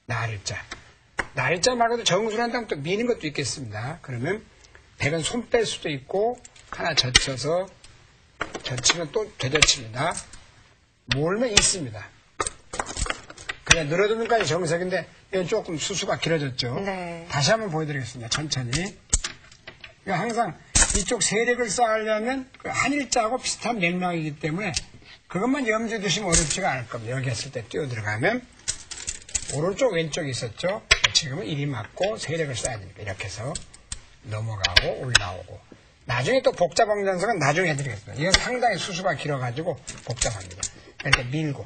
날일자. 날일자 말고도 정수를 한다면 또 미는 것도 있겠습니다. 그러면 백은 손 뺄 수도 있고 하나 젖혀서 젖히면 또 되젖힙니다. 몰면 있습니다. 그냥 늘어드는 까지 정석인데 이건 조금 수수가 길어졌죠. 네. 다시 한번 보여드리겠습니다. 천천히. 그러니까 항상 이쪽 세력을 쌓으려면 그 한일자하고 비슷한 맥락이기 때문에 그것만 염두에 두시면 어렵지가 않을 겁니다. 여기 했을 때 뛰어 들어가면 오른쪽 왼쪽이 있었죠. 지금은 일이 맞고 세력을 쌓아야 됩니다. 이렇게 해서 넘어가고 올라오고 나중에 또 복잡한 장석은 나중에 해드리겠습니다. 이건 상당히 수수가 길어가지고 복잡합니다. 이렇게 밀고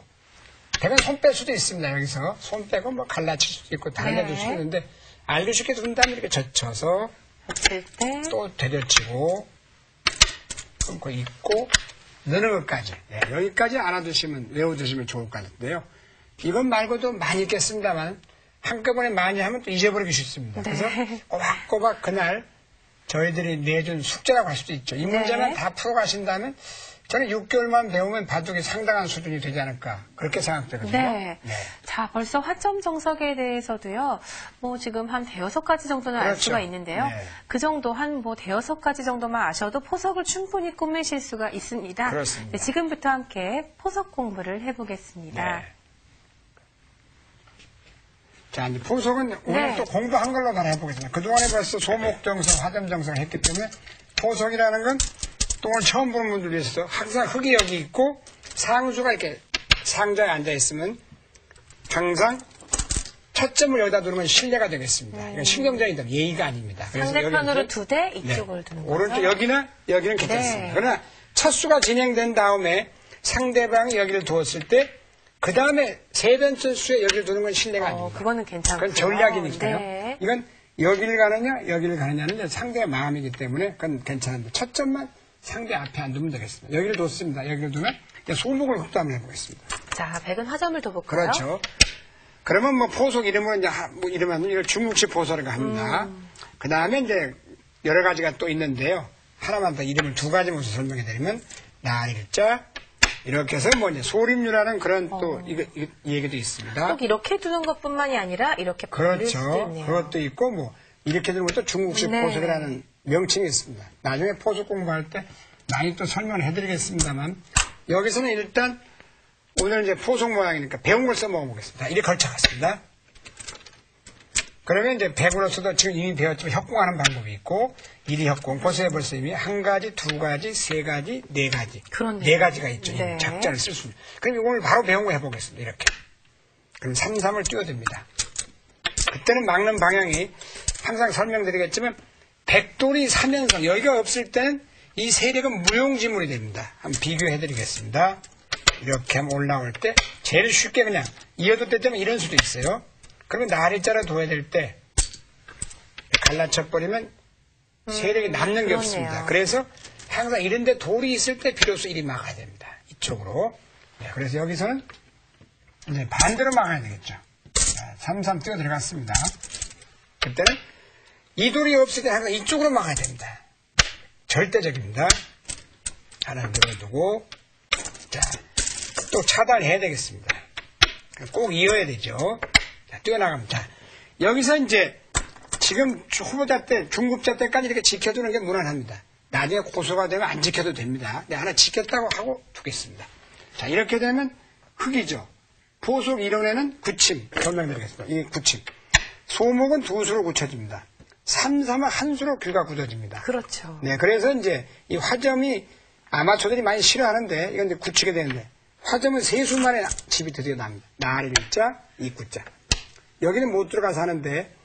백은 손 뺄 수도 있습니다. 여기서 손 빼고 뭐 갈라칠 수도 있고 달려줄 수 있는데 알기 쉽게 둔 다음에 이렇게 젖혀서 또 되젖히고 끊고 있고 느는 것까지 여기까지 알아두시면 외워두시면 좋을 것 같은데요. 이건 말고도 많이 있겠습니다만 한꺼번에 많이 하면 또 잊어버리기 쉽습니다. 그래서 꼬박꼬박 그날 저희들이 내준 숙제라고 할 수도 있죠. 이 문제만 다 풀어가신다면 저는 6개월만 배우면 바둑이 상당한 수준이 되지 않을까 그렇게 생각되거든요. 네. 자, 벌써 화점 정석에 대해서도요. 뭐 지금 한 대여섯 가지 정도는 알 수가 있는데요. 네. 그 정도 한 뭐 대여섯 가지 정도만 아셔도 포석을 충분히 꾸미실 수가 있습니다. 그렇습니다. 네, 지금부터 함께 포석 공부를 해보겠습니다. 네. 자, 이제 포석은 오늘 또 공부한 걸로 다 해보겠습니다. 그동안에 벌써 소목정석, 화점정석을 했기 때문에 포석이라는 건 또 오늘 처음 보는 분들 위해서 항상 흙이 여기 있고 상수가 이렇게 상자에 앉아있으면 항상 첫 점을 여기다 두르면 실례가 되겠습니다. 이건 신경전이다. 예의가 아닙니다. 상대편으로 2대 이쪽을 두는 거죠. 오른쪽 여기나 여기는 괜찮습니다. 그러나 첫 수가 진행된 다음에 상대방이 여기를 두었을 때 그 다음에 세 번째 수에 여기를 두는 건 신뢰가 아닙니다. 그거는 괜찮고요. 그건 전략이니까요. 네. 이건 여기를 가느냐 여기를 가느냐는 상대의 마음이기 때문에 그건 괜찮은데 첫 점만 상대 앞에 안 두면 되겠습니다. 여기를 뒀습니다. 여기를 두면 소목을 흡도 해보겠습니다. 자, 백은 화점을 둬볼까요? 그렇죠. 그러면 뭐 포석 이름은 이제 뭐 이러면 이걸 중국식 포석이라고 합니다. 그 다음에 이제 여러 가지가 또 있는데요. 하나만 더 이름을 두 가지 모습 설명해 드리면 날일자 이렇게 해서 뭐 이제 소림류라는 그런 또 이 얘기도 있습니다. 꼭 이렇게 두는 것뿐만이 아니라 이렇게 벌릴 수도 그렇죠. 있네요. 그것도 있고 뭐 이렇게 두는 것도 중국식 포석이라는 명칭이 있습니다. 나중에 포석 공부할 때 많이 또 설명을 해드리겠습니다만 여기서는 일단 오늘 이제 포석 모양이니까 배운 걸 써먹어 보겠습니다. 이렇게 걸쳐갔습니다. 그러면 이제 백으로서도 지금 이미 배웠지만 협공하는 방법이 있고 일이 협공, 벌써 이미 한 가지, 두 가지, 세 가지, 네 가지. 그렇네요. 네 가지가 있죠. 네. 작전을 쓸 수 있는. 그럼 오늘 바로 배운 거 해보겠습니다. 이렇게. 그럼 3, 3을 뛰어듭니다. 그때는 막는 방향이 항상 설명드리겠지만 백돌이 3연성 여기가 없을 때는 이 세력은 무용지물이 됩니다. 한번 비교해드리겠습니다. 이렇게 하면 올라올 때 제일 쉽게 그냥 이어도 때 때문에 이런 수도 있어요. 그러면 날일자로 둬야 될 때 갈라쳐버리면 세력이 남는 게 없습니다. 그래서 항상 이런 데 돌이 있을 때 비로소 일이 막아야 됩니다. 이쪽으로. 네, 그래서 여기서는 이제 반대로 막아야 되겠죠. 자, 3, 3 뛰어 들어갔습니다. 그때는 이 돌이 없을 때 항상 이쪽으로 막아야 됩니다. 절대적입니다. 하나 늘어두고 자, 또 차단해야 되겠습니다. 꼭 이어야 되죠. 자, 뛰어나갑니다. 자, 여기서 이제 지금 후보자 때, 중급자 때까지 이렇게 지켜두는 게 무난합니다. 나중에 고소가 되면 안 지켜도 됩니다. 네, 하나 지켰다고 하고 두겠습니다. 자, 이렇게 되면 흙이죠. 포석 이론에는 굳힘, 설명드리겠습니다. 이 굳힘. 소목은 두 수로 굳혀집니다. 3, 3은 한 수로 귀가 굳어집니다. 그렇죠. 네, 그래서 이제 이 화점이 아마추어들이 많이 싫어하는데, 이건 이제 굳히게 되는데, 화점은 세 수만에 집이 드디어 납니다. 날일자, 이구자. 여기는 못 들어가서 하는데,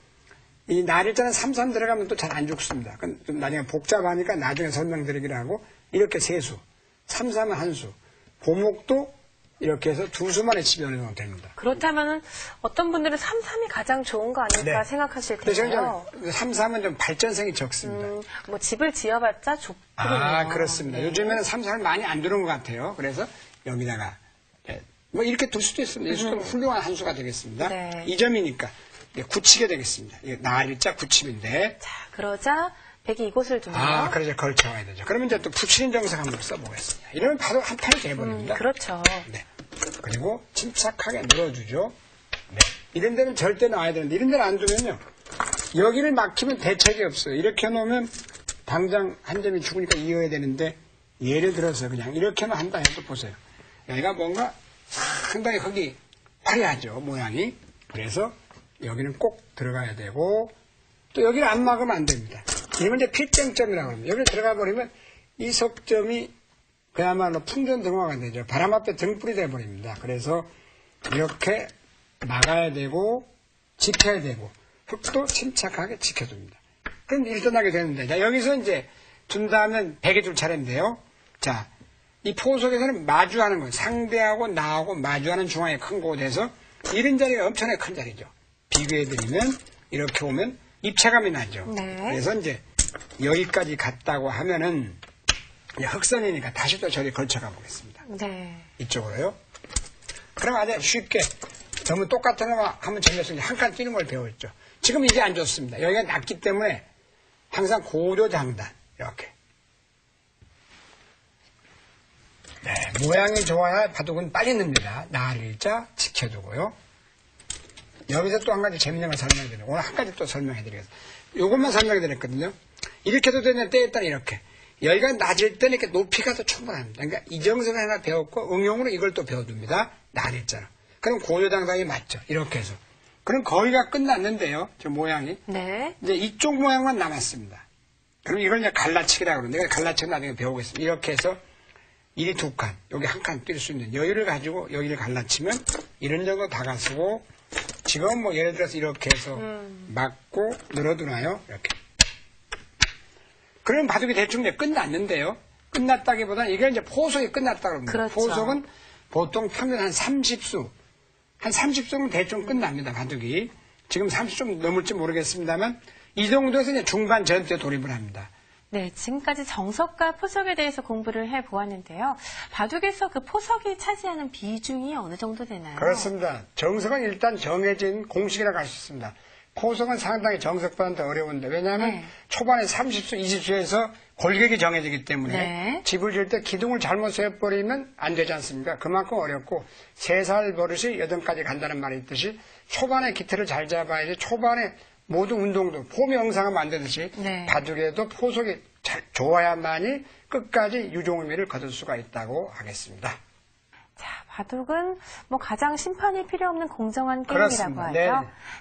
이 날일자는 3, 3 들어가면 또 잘 안 죽습니다. 그건 좀 나중에 복잡하니까 나중에 설명드리기로 하고, 이렇게 세 수. 3, 3은 한 수. 보목도 이렇게 해서 두 수만에 집이 어느 정도 됩니다. 그렇다면 어떤 분들은 3, 3이 가장 좋은 거 아닐까 생각하실 텐데요. 3, 3은 좀 발전성이 적습니다. 뭐 집을 지어봤자 좁거든요. 그렇습니다. 네. 요즘에는 3, 3을 많이 안 두는 것 같아요. 그래서 여기다가 뭐 이렇게 둘 수도 있습니다. 이수도 훌륭한 한 수가 되겠습니다. 네. 2점이니까 굳히게 되겠습니다. 날일자 굳힘인데. 자, 그러자 백이 이곳을 두면. 그러자 걸쳐와야 되죠. 그러면 이제 또 붙이는 정석 한번 써보겠습니다. 이러면 바로 한 판이 돼버립니다. 그렇죠. 네. 그리고 침착하게 늘어주죠. 네. 이런 데는 절대 놔야 되는데 이런 데는 안 두면요. 여기를 막히면 대책이 없어요. 이렇게 놓으면 당장 한 점이 죽으니까 이어야 되는데 예를 들어서 그냥 이렇게만 한다 해도 보세요. 여기가 뭔가 상당히 거기 화려하죠. 모양이. 그래서 여기는 꼭 들어가야 되고 또 여기를 안 막으면 안 됩니다. 이건 이제 필정점이라고 합니다. 여기 들어가 버리면 이 석점이 그야말로 풍전등화가 되죠. 바람 앞에 등불이 되어버립니다. 그래서 이렇게 막아야 되고 지켜야 되고 흙도 침착하게 지켜줍니다. 그럼 일단하게 되는데 자 여기서 이제 준다면 베개 둘 차례인데요. 자, 이 포석에서는 마주하는 거예요. 상대하고 나하고 마주하는 중앙에 큰 곳에서 이런 자리가 엄청나게 큰 자리죠. 비교해드리면 이렇게 오면 입체감이 나죠. 네. 그래서 이제 여기까지 갔다고 하면은 흑선이니까 다시 또 저리 걸쳐가 보겠습니다. 네. 이쪽으로요. 그럼 아주 쉽게 너무 똑같은 거만 하면 재미없으니 한 칸 뛰는 걸 배웠죠. 지금 이게 안 좋습니다. 여기가 낮기 때문에 항상 고조장단 이렇게. 네, 모양이 좋아야 바둑은 빨리 늡니다. 나일자 지켜두고요. 여기서 또 한 가지 재밌는 걸 설명해드려요. 오늘 한 가지 또 설명해드리겠습니다. 이것만 설명해드렸거든요. 이렇게 해도 되냐 때에 따라 이렇게. 여기가 낮을 때는 이렇게 높이가 더 충분합니다. 그러니까 이정석을 하나 배웠고 응용으로 이걸 또 배워둡니다. 나일자로. 그럼 고조장단이 맞죠. 이렇게 해서. 그럼 거의가 끝났는데요. 저 모양이. 네. 이제 이쪽 모양만 남았습니다. 그럼 이걸 이제 갈라치기라고 그러는데 갈라치기 나중에 배우겠습니다. 이렇게 해서 이리 두 칸, 여기 한 칸 뛸 수 있는 여유를 가지고 여기를 갈라치면 이런 정도 다가서고 지금 뭐 예를 들어서 이렇게 해서 막고 늘어두나요? 이렇게. 그럼 바둑이 대충 이제 끝났는데요. 끝났다기보다는 이게 이제 포석이 끝났다고 합니다. 그렇죠. 포석은 보통 평균 한 30수. 한 30수는 대충 끝납니다, 바둑이. 지금 30수 넘을지 모르겠습니다만, 이 정도에서 이제 중반 전투에 돌입을 합니다. 네, 지금까지 정석과 포석에 대해서 공부를 해보았는데요. 바둑에서 그 포석이 차지하는 비중이 어느 정도 되나요? 그렇습니다. 정석은 일단 정해진 공식이라고 할 수 있습니다. 포석은 상당히 정석보다는 더 어려운데, 왜냐하면 네. 초반에 30수, 20수에서 골격이 정해지기 때문에 네. 집을 질 때 기둥을 잘못 세워버리면 안 되지 않습니까? 그만큼 어렵고 3살 버릇이 8까지 간다는 말이 있듯이 초반에 기틀을 잘 잡아야지 초반에 모든 운동도 폼이 영상을 만들듯이 네. 바둑에도 포석이 잘 좋아야만이 끝까지 유종의미를 거둘 수가 있다고 하겠습니다. 자, 바둑은 뭐 가장 심판이 필요 없는 공정한 게임이라고 그렇습니다. 하죠. 네.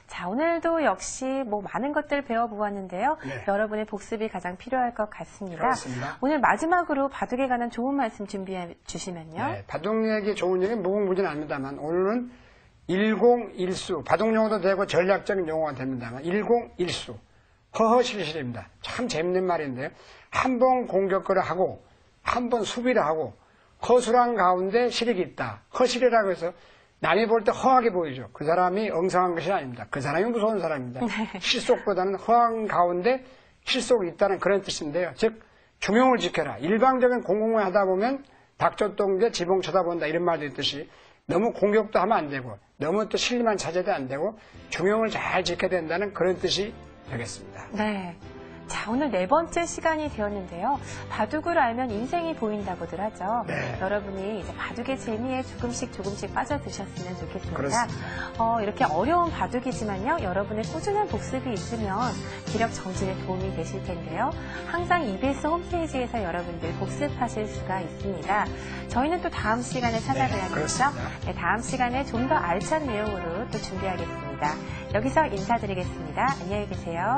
자, 오늘도 역시 뭐 많은 것들을 배워보았는데요. 네. 여러분의 복습이 가장 필요할 것 같습니다. 그렇습니다. 오늘 마지막으로 바둑에 관한 좋은 말씀 준비해 주시면요. 네, 바둑 얘기 좋은 얘기 무궁무진합니다만 오늘은 101수 바둑 용어도 되고 전략적인 용어가 됩니다만 101수 허허실실입니다. 참 재밌는 말인데요. 한 번 공격을 하고 한 번 수비를 하고 허술한 가운데 실익이 있다. 허실이라고 해서 남이 볼 때 허하게 보이죠. 그 사람이 엉성한 것이 아닙니다. 그 사람이 무서운 사람입니다. 실속보다는 허한 가운데 실속이 있다는 그런 뜻인데요. 즉 중용을 지켜라. 일방적인 공공을 하다 보면 닥쳤동대 지붕 쳐다본다 이런 말도 있듯이 너무 공격도 하면 안 되고 너무 또 실리만 찾아도 안 되고 중용을 잘 지켜야 된다는 그런 뜻이 되겠습니다. 네. 자, 오늘 4번째 시간이 되었는데요. 바둑을 알면 인생이 보인다고들 하죠. 네. 여러분이 이제 바둑의 재미에 조금씩 빠져드셨으면 좋겠습니다. 그렇습니다. 이렇게 어려운 바둑이지만요. 여러분의 꾸준한 복습이 있으면 기력 정진에 도움이 되실 텐데요. 항상 EBS 홈페이지에서 여러분들 복습하실 수가 있습니다. 저희는 또 다음 시간에 찾아뵈야겠죠. 그렇습니다. 네, 다음 시간에 좀 더 알찬 내용으로 또 준비하겠습니다. 여기서 인사드리겠습니다. 안녕히 계세요.